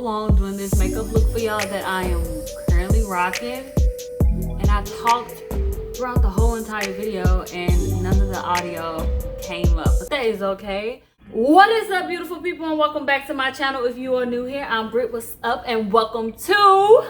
long doing this makeup look for y'all that I am currently rocking, and I talked throughout the whole entire video and none of the audio came up, but that is okay. What is up, beautiful people, and welcome back to my channel. If you are new here, I'm Britt. What's up, and welcome to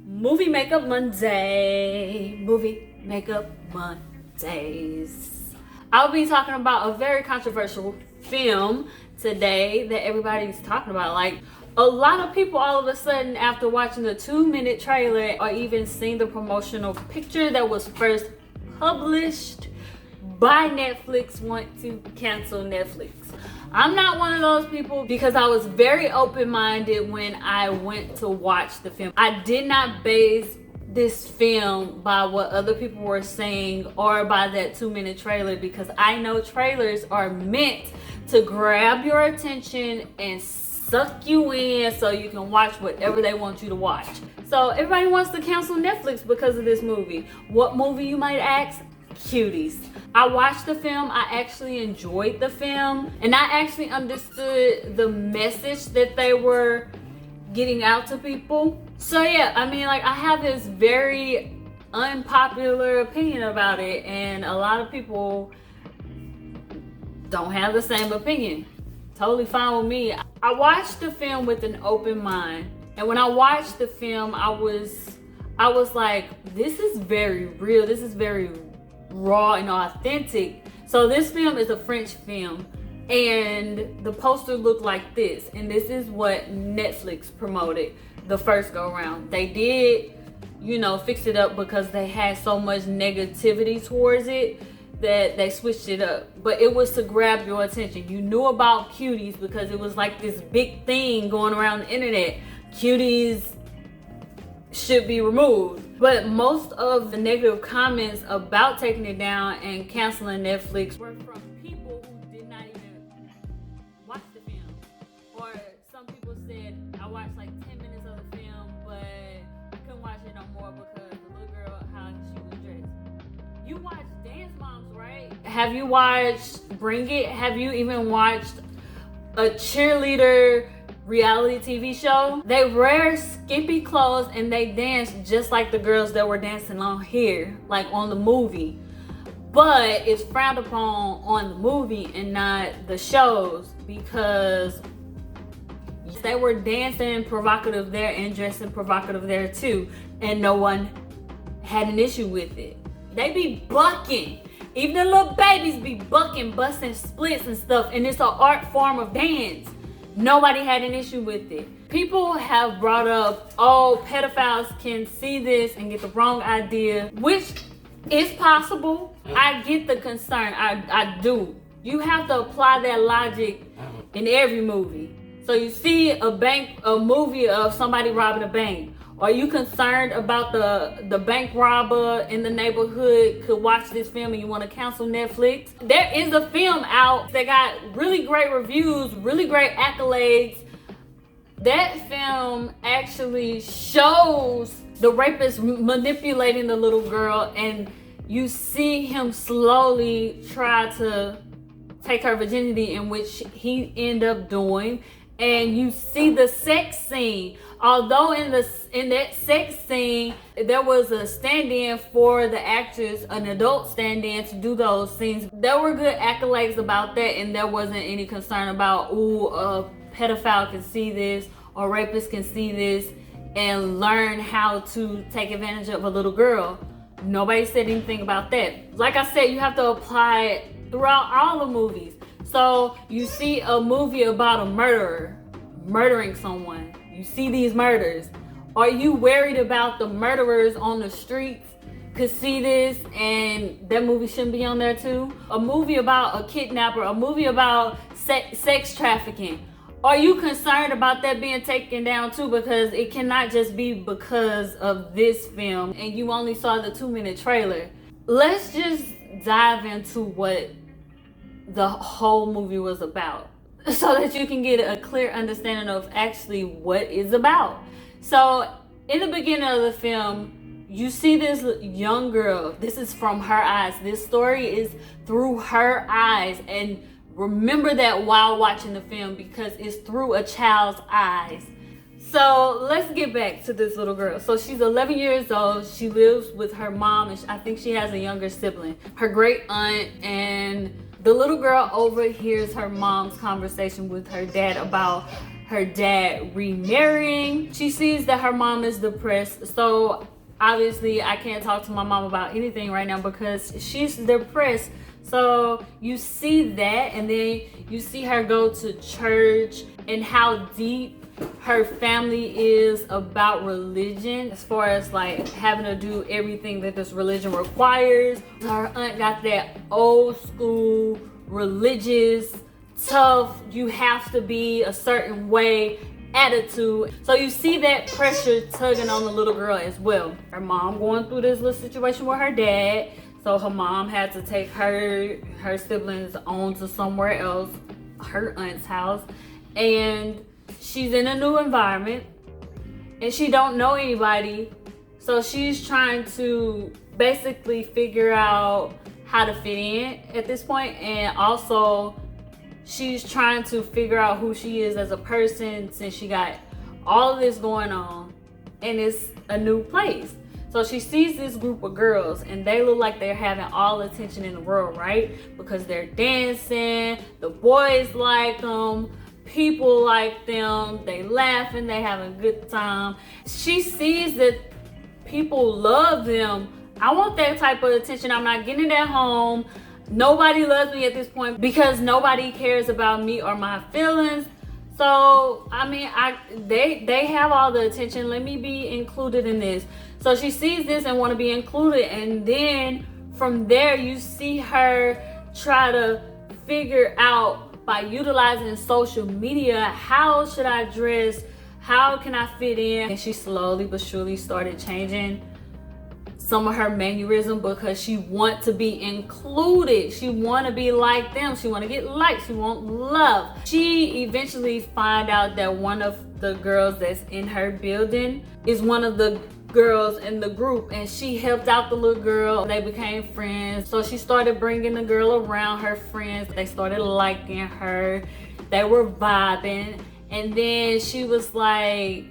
Movie Makeup Monday. Movie Makeup Mondays. I'll be talking about a very controversial film today that everybody's talking about. Like, a lot of people all of a sudden, after watching the 2-minute trailer or even seeing the promotional picture that was first published by Netflix, want to cancel Netflix. I'm not one of those people because I was very open-minded when I went to watch the film. I did not base this film by what other people were saying or by that 2-minute trailer, because I know trailers are meant to grab your attention and suck you in so you can watch whatever they want you to watch. So everybody wants to cancel Netflix because of this movie. What movie, you might ask? Cuties. I watched the film. I actually enjoyed the film, and I actually understood the message that they were getting out to people. So yeah, I mean, like, I have this very unpopular opinion about it, and a lot of people don't have the same opinion. Totally fine with me. I watched the film with an open mind, and when I watched the film, I was like, this is very real. This is very raw and authentic. So this film is a French film, and the poster looked like this, and this is what Netflix promoted the first go around. They did, you know, fix it up because they had so much negativity towards it that they switched it up. But it was to grab your attention. You knew about Cuties because it was like this big thing going around the internet. Cuties should be removed. But most of the negative comments about taking it down and canceling Netflix were from people who did not even watch the film. Or some people said, I watched like 10 minutes of the film, but I couldn't watch it no more because the little girl, how she was dressed. You watch Dance Moms, right? Have you watched Bring It? Have you even watched a cheerleader reality TV show? They wear skimpy clothes and they dance just like the girls that were dancing on here, like on the movie. But it's frowned upon on the movie and not the shows, because they were dancing provocative there and dressing provocative there too, and no one had an issue with it. They be bucking. Even the little babies be bucking, busting splits and stuff, and it's an art form of dance. Nobody had an issue with it. People have brought up, oh, pedophiles can see this and get the wrong idea, which is possible. I get the concern. I do. You have to apply that logic in every movie. So you see a movie of somebody robbing a bank. Are you concerned about the bank robber in the neighborhood could watch this film and you want to cancel Netflix? There is a film out that got really great reviews, really great accolades. That film actually shows the rapist manipulating the little girl, and you see him slowly try to take her virginity, in which he ended up doing. And you see the sex scene. Although in that sex scene, there was a stand-in for the actress, an adult stand-in to do those scenes. There were good accolades about that, and there wasn't any concern about, ooh, a pedophile can see this or rapist can see this and learn how to take advantage of a little girl. Nobody said anything about that. Like I said, you have to apply it throughout all the movies. So you see a movie about a murderer murdering someone. You see these murders. Are you worried about the murderers on the streets could see this and that movie shouldn't be on there too? A movie about a kidnapper, a movie about sex trafficking. Are you concerned about that being taken down too? Because it cannot just be because of this film and you only saw the 2-minute trailer. Let's just dive into what the whole movie was about, so that you can get a clear understanding of actually what it's about. So in the beginning of the film, you see this young girl. This is from her eyes. This story is through her eyes, and remember that while watching the film, because it's through a child's eyes. So let's get back to this little girl. So she's 11 years old. She lives with her mom, and I think she has a younger sibling, her great aunt. And the little girl overhears her mom's conversation with her dad about her dad remarrying. She sees that her mom is depressed. So obviously I can't talk to my mom about anything right now because she's depressed. So you see that, and then you see her go to church and how deep her family is about religion, as far as like having to do everything that this religion requires. Her aunt got that old school religious, tough, you have to be a certain way attitude. So you see that pressure tugging on the little girl as well. Her mom going through this little situation with her dad, so her mom had to take her siblings on to somewhere else, her aunt's house, and she's in a new environment and she don't know anybody. So she's trying to basically figure out how to fit in at this point, and also she's trying to figure out who she is as a person since she got all of this going on and it's a new place. So she sees this group of girls and they look like they're having all the attention in the world, right? Because they're dancing, the boys like them, people like them, they laughing, they having a good time. She sees that people love them. I want that type of attention. I'm not getting it at home. Nobody loves me at this point because nobody cares about me or my feelings. So I mean, they have all the attention. Let me be included in this. So she sees this and want to be included, and then from there you see her try to figure out, by utilizing social media, how should I dress, how can I fit in. And she slowly but surely started changing some of her mannerism because she want to be included. She want to be like them. She want to get liked. She want love. She eventually find out that one of the girls that's in her building is one of the girls in the group, and she helped out the little girl. They became friends. So she started bringing the girl around her friends. They started liking her. They were vibing. And then she was like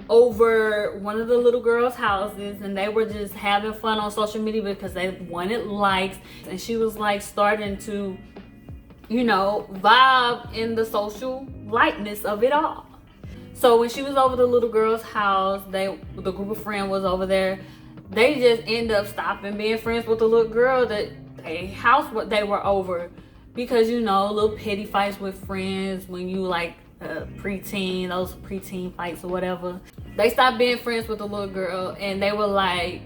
over one of the little girls' houses, and they were just having fun on social media because they wanted likes. And she was like starting to, you know, vibe in the social lightness of it all. So when she was over the little girl's house, the group of friends was over there. They just end up stopping being friends with the little girl that what they were over, because you know, little petty fights with friends when you like preteen, those preteen fights or whatever. They stopped being friends with the little girl, and they were like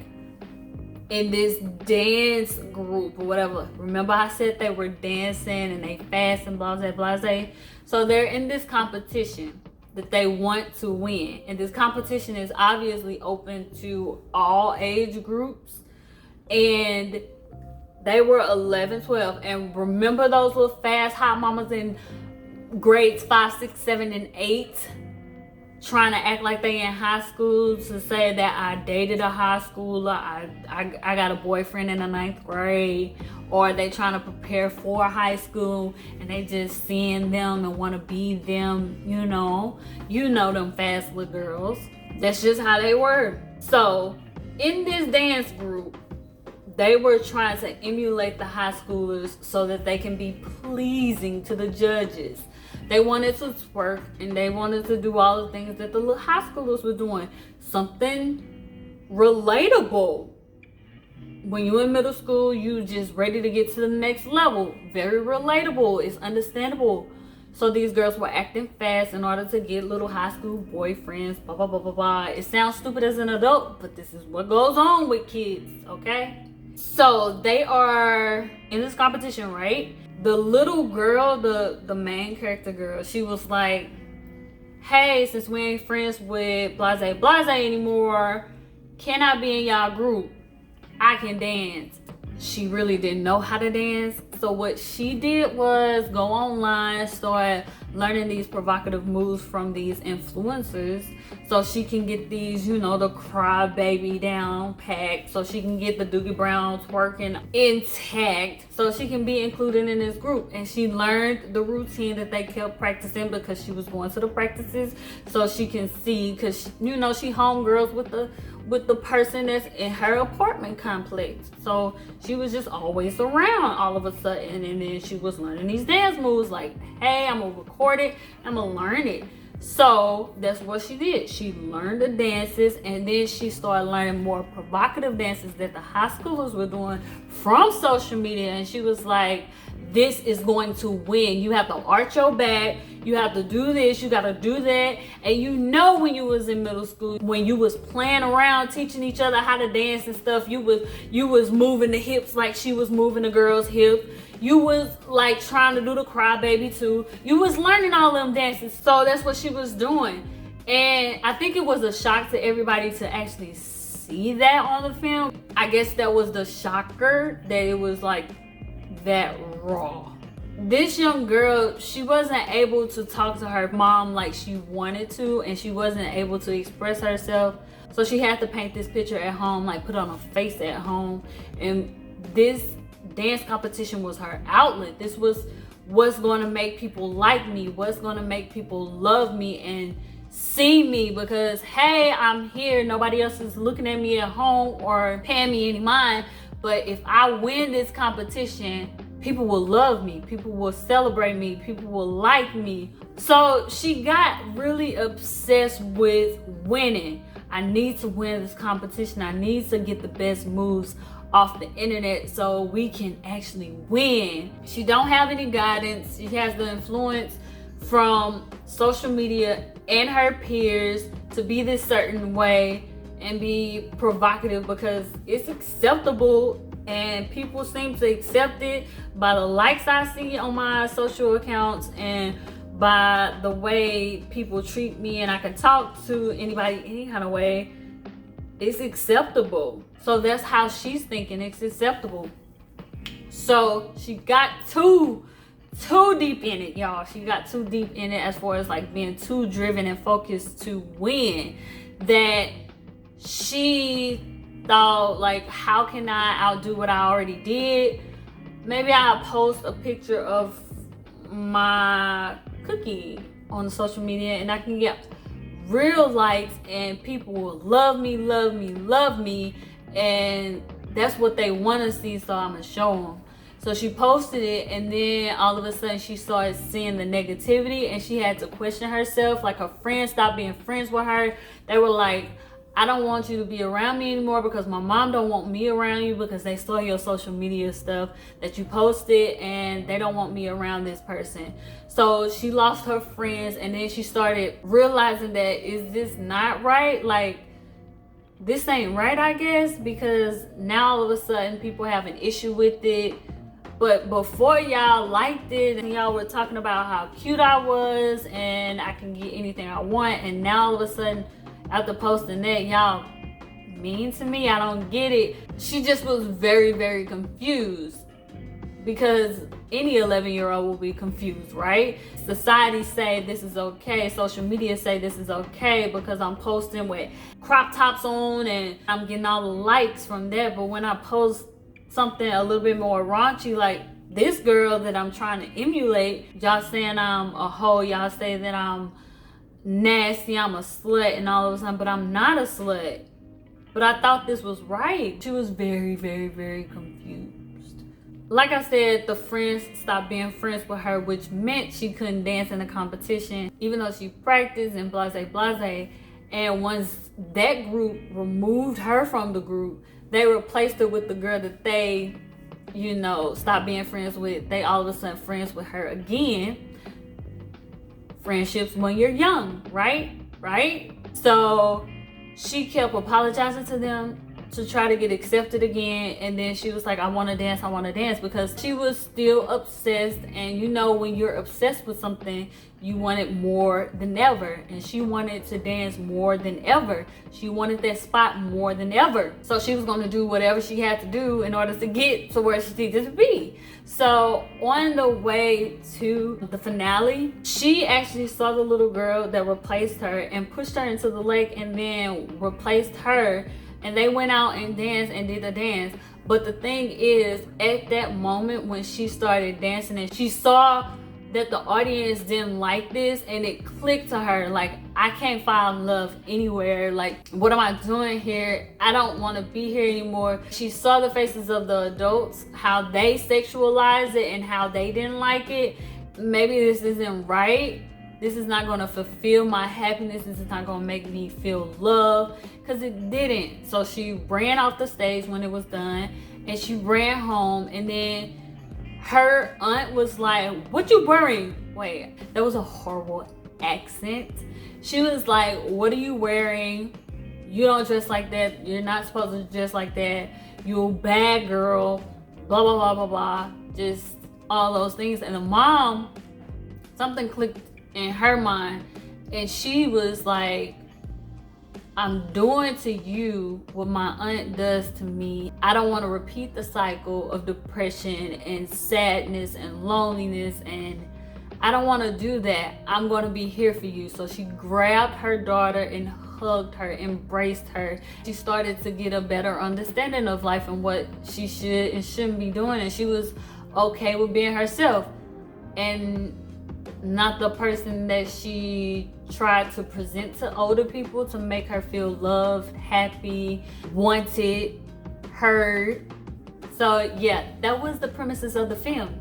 in this dance group or whatever. Remember I said they were dancing and they fast and blase. So they're in this competition that they want to win, and this competition is obviously open to all age groups, and they were 11, 12. And remember those little fast hot mamas in grades 5, 6, 7, and 8 trying to act like they in high school, to say that I dated a high schooler, I got a boyfriend in the 9th grade, or they trying to prepare for high school and they just seeing them and want to be them, you know them fast little girls. That's just how they were. So in this dance group, they were trying to emulate the high schoolers so that they can be pleasing to the judges. They wanted to twerk and they wanted to do all the things that the little high schoolers were doing. Something relatable. When you're in middle school, you just ready to get to the next level. Very relatable. It's understandable. So these girls were acting fast in order to get little high school boyfriends, blah, blah, blah, blah, blah. It sounds stupid as an adult, but this is what goes on with kids, okay? So they are in this competition, right? The little girl, the main character girl, she was like, hey, since we ain't friends with blase anymore, can I be in y'all group? I can dance. she really didn't know how to dance. So what she did was go online, start learning these provocative moves from these influencers, so she can get these, you know, the cry baby down packed, so she can get the Doogie Browns working intact, so she can be included in this group. And she learned the routine that they kept practicing because she was going to the practices, so she can see, because, you know, she homegirls with the person that's in her apartment complex. So she was just always around all of a sudden. And then she was learning these dance moves like, hey, I'm gonna record it, I'm gonna learn it. So that's what she did. She learned the dances, and then she started learning more provocative dances that the high schoolers were doing from social media. And she was like, this is going to win. You have to arch your back, you have to do this, you got to do that. And you know, when you was in middle school, when you was playing around teaching each other how to dance and stuff, you was moving the hips like she was moving the girl's hip. You was like trying to do the crybaby too. You was learning all them dances. So that's what she was doing. And I think it was a shock to everybody to actually see that on the film. I guess that was the shocker, that it was like that raw. This young girl, she wasn't able to talk to her mom like she wanted to, and she wasn't able to express herself. So she had to paint this picture at home, like put on a face at home. And this dance competition was her outlet. This was what's going to make people like me, what's going to make people love me and see me, because hey, I'm here, nobody else is looking at me at home or paying me any mind. But if I win this competition, people will love me, people will celebrate me, people will like me. So she got really obsessed with winning. I need to win this competition, I need to get the best moves off the internet so we can actually win. She don't have any guidance. She has the influence from social media and her peers to be this certain way and be provocative because it's acceptable, and people seem to accept it by the likes I see on my social accounts and by the way people treat me, and I can talk to anybody any kind of way. It's acceptable. So that's how she's thinking. It's acceptable. So she got too deep in it, y'all. She got too deep in it as far as like being too driven and focused to win, that she thought like, how can I outdo what I already did? Maybe I'll post a picture of my cookie on social media and I can get real likes and people will love me, and that's what they want to see, so I'm gonna show them. So she posted it, and then all of a sudden she started seeing the negativity and she had to question herself. Like, her friends stopped being friends with her. They were like, I don't want you to be around me anymore because my mom don't want me around you because they saw your social media stuff that you posted and they don't want me around this person. So she lost her friends, and then she started realizing that, is this not right? Like, this ain't right, I guess, because now all of a sudden people have an issue with it. But before, y'all liked it and y'all were talking about how cute I was and I can get anything I want, and now all of a sudden after posting that, y'all mean to me. I don't get it. She just was very, very confused, because any 11-year-old will be confused, right? Society say this is okay, social media say this is okay because I'm posting with crop tops on and I'm getting all the likes from that. But when I post something a little bit more raunchy, like this girl that I'm trying to emulate, y'all saying I'm a hoe, y'all say that I'm nasty, I'm a slut and all of a sudden, but I'm not a slut. But I thought this was right. She was very, very, very confused. Like I said, the friends stopped being friends with her, which meant she couldn't dance in the competition, even though she practiced and blase. And once that group removed her from the group, they replaced her with the girl that they, you know, stopped being friends with. They all of a sudden friends with her again. Friendships when you're young, right? So she kept apologizing to them to try to get accepted again. And then she was like, I want to dance, because she was still obsessed. And you know, when you're obsessed with something, you want it more than ever. And she wanted to dance more than ever. She wanted that spot more than ever. So she was going to do whatever she had to do in order to get to where she needed to be. So on the way to the finale, she actually saw the little girl that replaced her and pushed her into the lake, and then replaced her, and they went out and danced and did a dance. But the thing is, at that moment when she started dancing and she saw that the audience didn't like this, and it clicked to her, like, I can't find love anywhere. Like, what am I doing here? I don't want to be here anymore. She saw the faces of the adults, how they sexualized it and how they didn't like it. Maybe this isn't right. This is not going to fulfill my happiness. This is not going to make me feel love, because it didn't. So she ran off the stage when it was done, and she ran home. And then her aunt was like, what you wearing? Wait, that was a horrible accent. She was like, what are you wearing? You don't dress like that. You're not supposed to dress like that. You a bad girl. Blah, blah, blah, blah, blah. Just all those things. And the mom, something clicked in her mind, and she was like, I'm doing to you what my aunt does to me. I don't want to repeat the cycle of depression and sadness and loneliness, and I don't want to do that. I'm going to be here for you. So she grabbed her daughter and hugged her, embraced her. She started to get a better understanding of life and what she should and shouldn't be doing, and she was okay with being herself and not the person that she tried to present to older people to make her feel loved, happy, wanted, heard. So yeah, that was the premises of the film.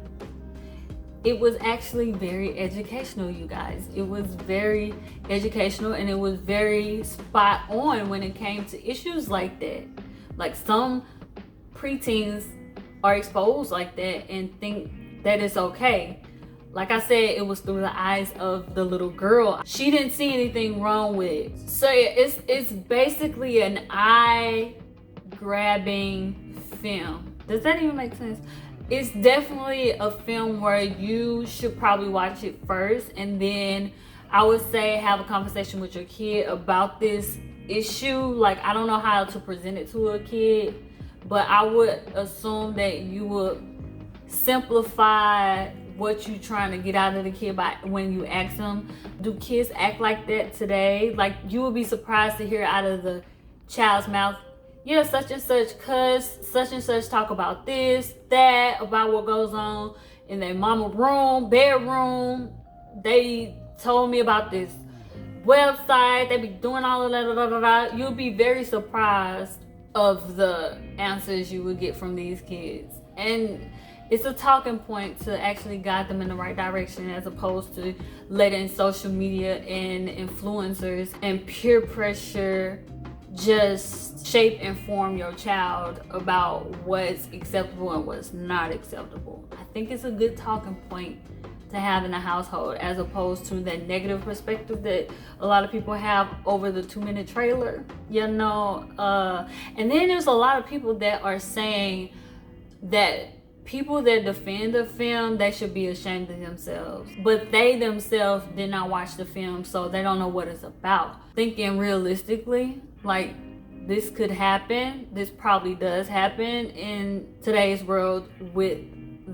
It was actually very educational, you guys. It was very educational, and it was very spot on when it came to issues like that. Like, some preteens are exposed like that and think that it's okay. Like I said, it was through the eyes of the little girl. She didn't see anything wrong with it. So it's basically an eye-grabbing film. Does that even make sense? It's definitely a film where you should probably watch it first, and then I would say have a conversation with your kid about this issue. Like, I don't know how to present it to a kid, but I would assume that you would simplify what you trying to get out of the kid by when you ask them, do kids act like that today? Like, you would be surprised to hear out of the child's mouth, yeah, such and such cuss, such and such talk about this, that, about what goes on in their mama room, bedroom. They told me about this website, they be doing all of that, blah, blah, blah. You'll be very surprised of the answers you would get from these kids. And it's a talking point to actually guide them in the right direction, as opposed to letting social media and influencers and peer pressure just shape and form your child about what's acceptable and what's not acceptable. I think it's a good talking point to have in a household, as opposed to that negative perspective that a lot of people have over the 2-minute trailer, you know. And then there's a lot of people that are saying that people that defend the film, they should be ashamed of themselves. But they themselves did not watch the film, so they don't know what it's about. Thinking realistically, like, this could happen. This probably does happen in today's world with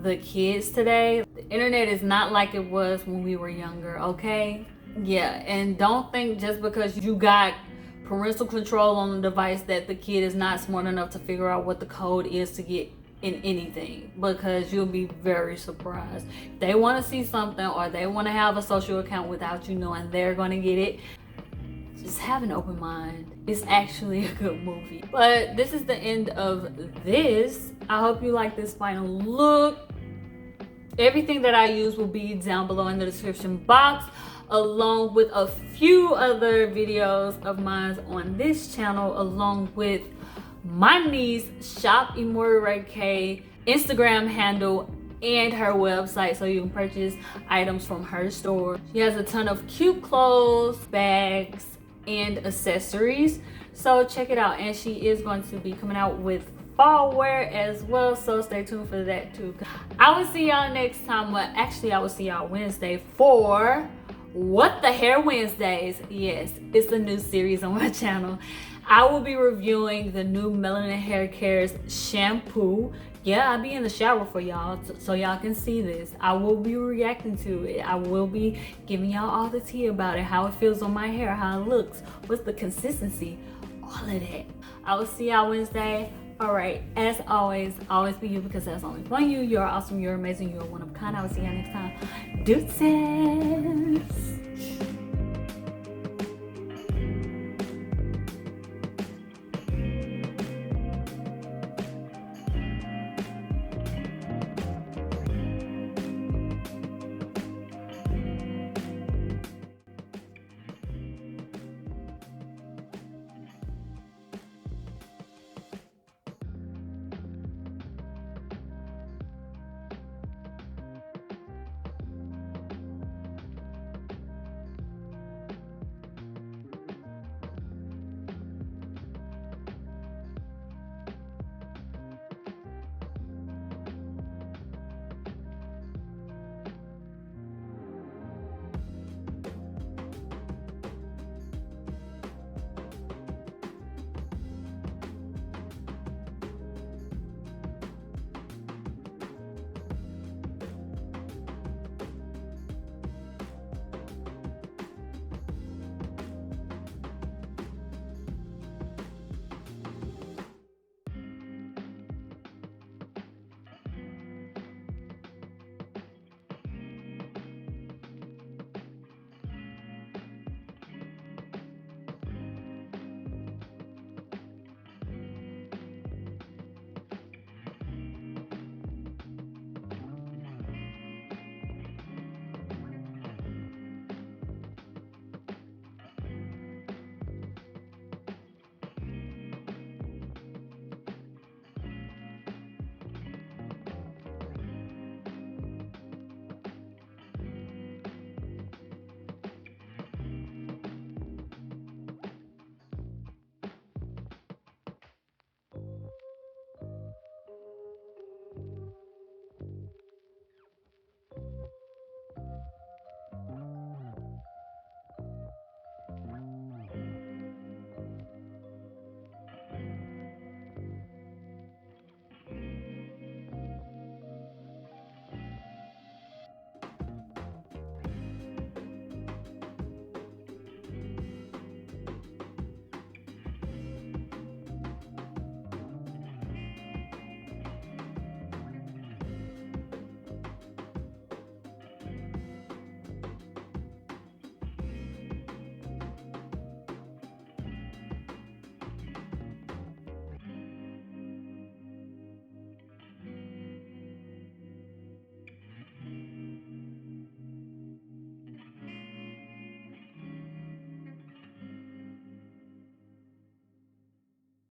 the kids today. The internet is not like it was when we were younger, okay? Yeah, and don't think just because you got parental control on the device that the kid is not smart enough to figure out what the code is to get in anything, because you'll be very surprised. If they want to see something, or they want to have a social account without you knowing they're going to get it, just have an open mind. It's actually a good movie. But this is the end of this. I hope you like this final look. Everything that I use will be down below in the description box, along with a few other videos of mine on this channel, along with my niece Shop Imori K Instagram handle and her website, so you can purchase items from her store. She has a ton of cute clothes, bags, and accessories. So check it out. And she is going to be coming out with fall wear as well, so stay tuned for that too. I will see y'all next time. Well, actually I will see y'all Wednesday for What the Hair Wednesdays. Yes, it's a new series on my channel. I will be reviewing the new Melanin Hair Care's shampoo. Yeah, I'll be in the shower for y'all so y'all can see this. I will be reacting to it. I will be giving y'all all the tea about it, how it feels on my hair, how it looks, what's the consistency, all of that. I will see y'all Wednesday. All right, as always be you, because there's only one you. You're awesome, you're amazing, you're one of a kind. I will see y'all next time. Deuces.